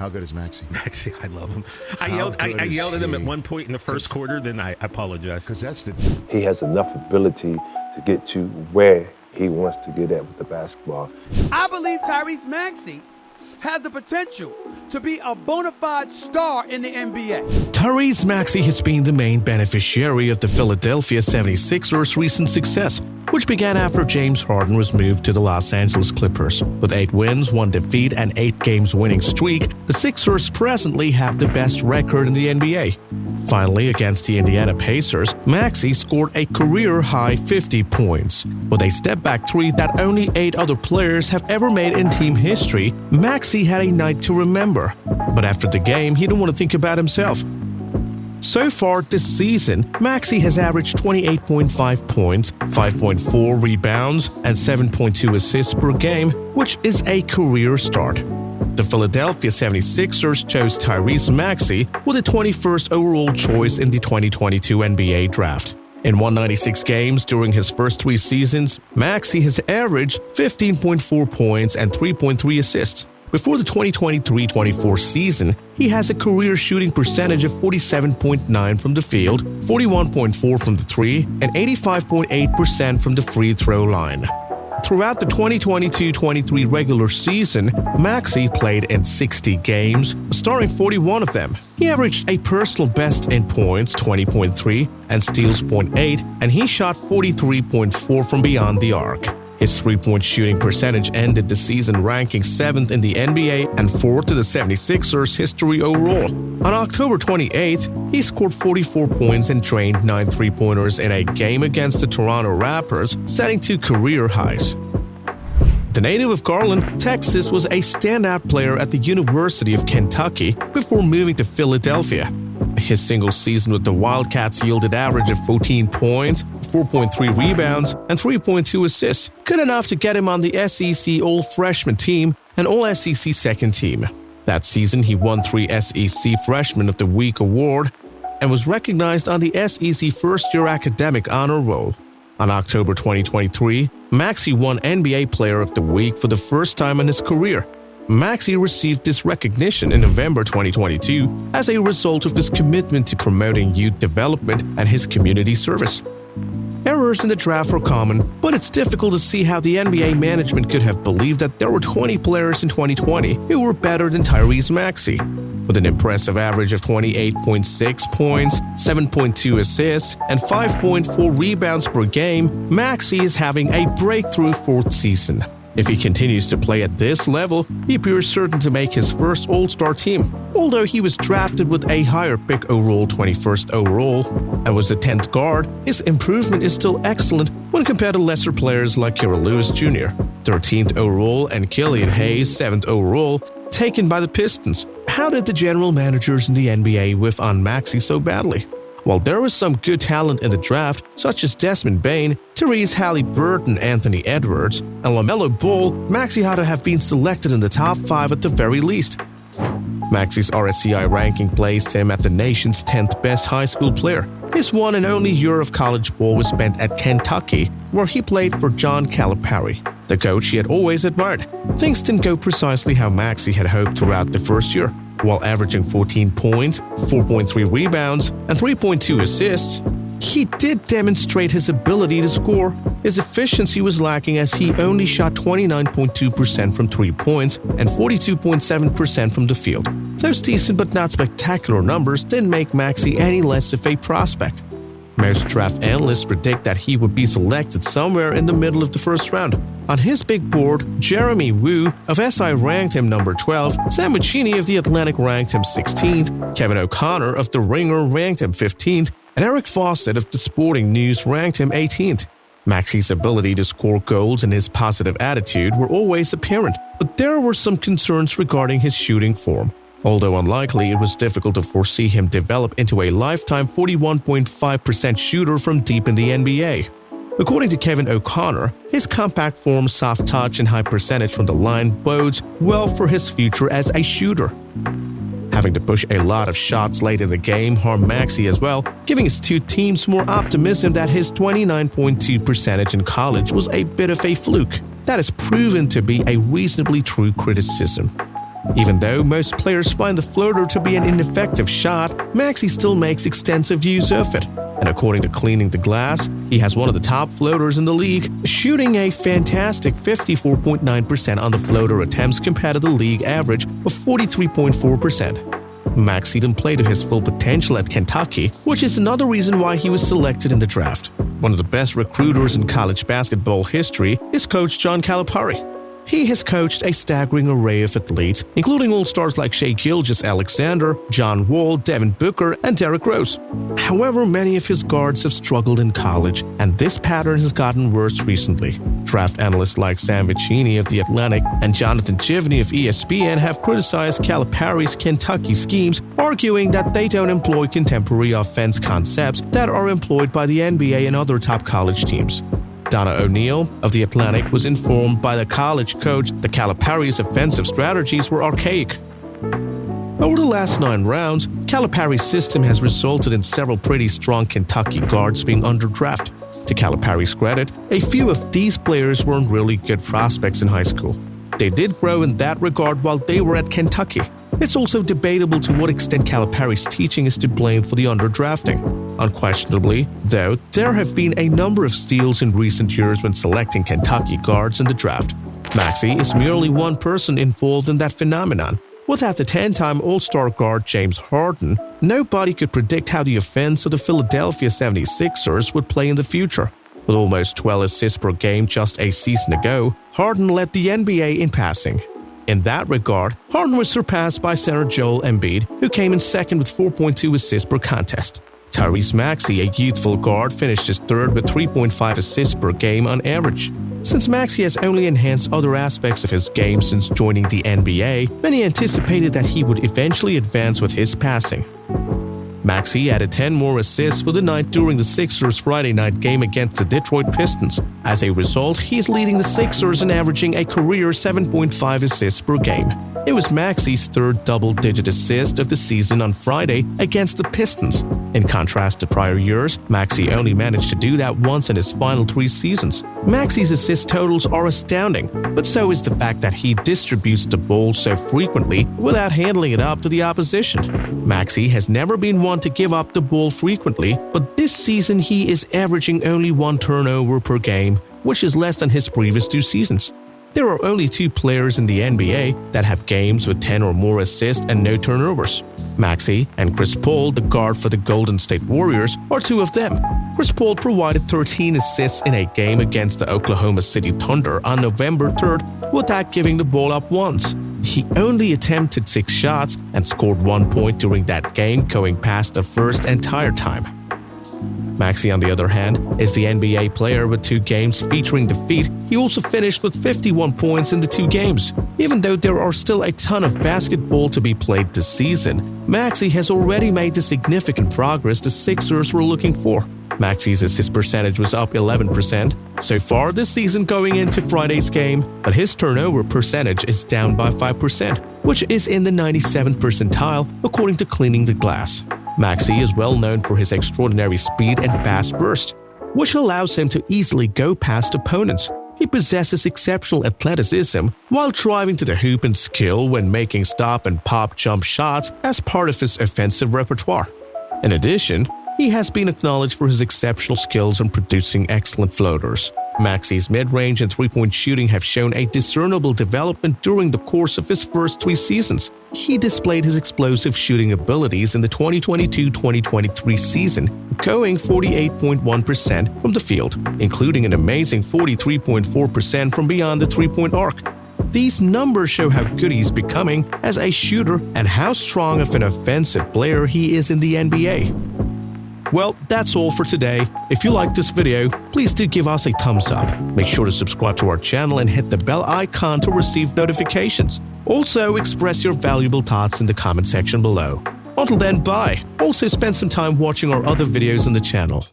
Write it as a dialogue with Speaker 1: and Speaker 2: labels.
Speaker 1: How good is Maxey?
Speaker 2: Maxey, I love him. I yelled at him at one point in the first quarter, then I apologized.
Speaker 1: Because
Speaker 3: he has enough ability to get to where he wants to get at with the basketball.
Speaker 4: I believe Tyrese Maxey has the potential to be a bona fide star in the NBA.
Speaker 5: Tyrese Maxey has been the main beneficiary of the Philadelphia 76ers' recent success, which began after James Harden was moved to the Los Angeles Clippers. With 8 wins, 1 defeat, and 8 games winning streak, the Sixers presently have the best record in the NBA. Finally, against the Indiana Pacers, Maxey scored a career-high 50 points. With a step-back three that only 8 other players have ever made in team history, Maxey had a night to remember. But after the game, he didn't want to think about himself. So far this season, Maxey has averaged 28.5 points, 5.4 rebounds, and 7.2 assists per game, which is a career start. The Philadelphia 76ers chose Tyrese Maxey with the 21st overall choice in the 2022 NBA Draft. In 196 games during his first 3 seasons, Maxey has averaged 15.4 points and 3.3 assists. Before the 2023-24 season, he has a career shooting percentage of 47.9 from the field, 41.4 from the three, and 85.8% from the free throw line. Throughout the 2022-23 regular season, Maxey played in 60 games, starring 41 of them. He averaged a personal best in points, 20.3, and steals, 0.8, and he shot 43.4 from beyond the arc. His three-point shooting percentage ended the season ranking 7th in the NBA and 4th in the 76ers' history overall. On October 28th, he scored 44 points and drained 9 three-pointers in a game against the Toronto Raptors, setting 2 career highs. The native of Garland, Texas, was a standout player at the University of Kentucky before moving to Philadelphia. His single season with the Wildcats yielded average of 14 points, 4.3 rebounds, and 3.2 assists, good enough to get him on the SEC All-Freshman team and All-SEC second team. That season, he won 3 SEC Freshman of the Week award and was recognized on the SEC First-Year Academic Honor Roll. On October 2023, Maxey won NBA Player of the Week for the first time in his career. Maxey received this recognition in November 2022 as a result of his commitment to promoting youth development and his community service. Errors in the draft were common, but it's difficult to see how the NBA management could have believed that there were 20 players in 2020 who were better than Tyrese Maxey. With an impressive average of 28.6 points, 7.2 assists, and 5.4 rebounds per game, Maxey is having a breakthrough 4th season. If he continues to play at this level, he appears certain to make his first All-Star team. Although he was drafted with a higher pick overall, 21st overall, and was the 10th guard, his improvement is still excellent when compared to lesser players like Kira Lewis Jr., 13th overall, and Killian Hayes, 7th overall, taken by the Pistons. How did the general managers in the NBA whiff on Maxey so badly? While there was some good talent in the draft, such as Desmond Bane, Tyrese Halliburton, Anthony Edwards, and LaMelo Ball, Maxey had to have been selected in the top 5 at the very least. Maxey's RSCI ranking placed him at the nation's 10th best high school player. His one and only year of college ball was spent at Kentucky, where he played for John Calipari, the coach he had always admired. Things didn't go precisely how Maxey had hoped throughout the first year. While averaging 14 points, 4.3 rebounds, and 3.2 assists, he did demonstrate his ability to score. His efficiency was lacking as he only shot 29.2% from 3 points and 42.7% from the field. Those decent but not spectacular numbers didn't make Maxey any less of a prospect. Most draft analysts predict that he would be selected somewhere in the middle of the first round. On his big board, Jeremy Wu of SI ranked him number 12, Sam Muccini of The Atlantic ranked him 16th, Kevin O'Connor of The Ringer ranked him 15th, and Eric Fawcett of The Sporting News ranked him 18th. Maxey's ability to score goals and his positive attitude were always apparent, but there were some concerns regarding his shooting form. Although unlikely, it was difficult to foresee him develop into a lifetime 41.5% shooter from deep in the NBA. According to Kevin O'Connor, his compact form, soft touch, and high percentage from the line bodes well for his future as a shooter. Having to push a lot of shots late in the game harmed Maxey as well, giving his 2 teams more optimism that his 29.2 percentage in college was a bit of a fluke. That is proven to be a reasonably true criticism. Even though most players find the floater to be an ineffective shot, Maxey still makes extensive use of it. And according to Cleaning the Glass, he has one of the top floaters in the league, shooting a fantastic 54.9% on the floater attempts compared to the league average of 43.4%. Maxey didn't play to his full potential at Kentucky, which is another reason why he was selected in the draft. One of the best recruiters in college basketball history is Coach John Calipari. He has coached a staggering array of athletes, including all-stars like Shai Gilgeous-Alexander, John Wall, Devin Booker, and Derrick Rose. However, many of his guards have struggled in college, and this pattern has gotten worse recently. Draft analysts like Sam Vicini of The Atlantic and Jonathan Givney of ESPN have criticized Calipari's Kentucky schemes, arguing that they don't employ contemporary offense concepts that are employed by the NBA and other top college teams. Donna O'Neill of The Atlantic was informed by the college coach that Calipari's offensive strategies were archaic. Over the last 9 rounds, Calipari's system has resulted in several pretty strong Kentucky guards being underdrafted. To Calipari's credit, a few of these players weren't really good prospects in high school. They did grow in that regard while they were at Kentucky. It's also debatable to what extent Calipari's teaching is to blame for the underdrafting. Unquestionably, though, there have been a number of steals in recent years when selecting Kentucky guards in the draft. Maxey is merely one person involved in that phenomenon. Without the 10-time All-Star guard James Harden, nobody could predict how the offense of the Philadelphia 76ers would play in the future. With almost 12 assists per game just a season ago, Harden led the NBA in passing. In that regard, Harden was surpassed by center Joel Embiid, who came in second with 4.2 assists per contest. Tyrese Maxey, a youthful guard, finished his third with 3.5 assists per game on average. Since Maxey has only enhanced other aspects of his game since joining the NBA, many anticipated that he would eventually advance with his passing. Maxey added 10 more assists for the night during the Sixers' Friday night game against the Detroit Pistons. As a result, he's leading the Sixers in averaging a career 7.5 assists per game. It was Maxey's third double-digit assist of the season on Friday against the Pistons. In contrast to prior years, Maxey only managed to do that once in his final 3 seasons. Maxey's assist totals are astounding, but so is the fact that he distributes the ball so frequently without handling it up to the opposition. Maxey has never been one to give up the ball frequently, but this season he is averaging only 1 turnover per game, which is less than his previous 2 seasons. There are only 2 players in the NBA that have games with 10 or more assists and no turnovers. Maxey and Chris Paul, the guard for the Golden State Warriors, are 2 of them. Chris Paul provided 13 assists in a game against the Oklahoma City Thunder on November 3rd without giving the ball up once. He only attempted 6 shots and scored 1 point during that game, going past the first entire time. Maxey, on the other hand, is the NBA player with 2 games featuring defeat. He also finished with 51 points in the 2 games. Even though there are still a ton of basketball to be played this season, Maxey has already made the significant progress the Sixers were looking for. Maxey's assist percentage was up 11% so far this season going into Friday's game, but his turnover percentage is down by 5%, which is in the 97th percentile according to Cleaning the Glass. Maxey is well known for his extraordinary speed and fast burst, which allows him to easily go past opponents. He possesses exceptional athleticism while driving to the hoop and skill when making stop and pop jump shots as part of his offensive repertoire. In addition, he has been acknowledged for his exceptional skills in producing excellent floaters. Maxey's mid-range and 3-point shooting have shown a discernible development during the course of his first 3 seasons. He displayed his explosive shooting abilities in the 2022-2023 season, going 48.1% from the field, including an amazing 43.4% from beyond the 3-point arc. These numbers show how good he's becoming as a shooter and how strong of an offensive player he is in the NBA. Well, that's all for today. If you liked this video, please do give us a thumbs up. Make sure to subscribe to our channel and hit the bell icon to receive notifications. Also, express your valuable thoughts in the comment section below. Until then, bye. Also, spend some time watching our other videos on the channel.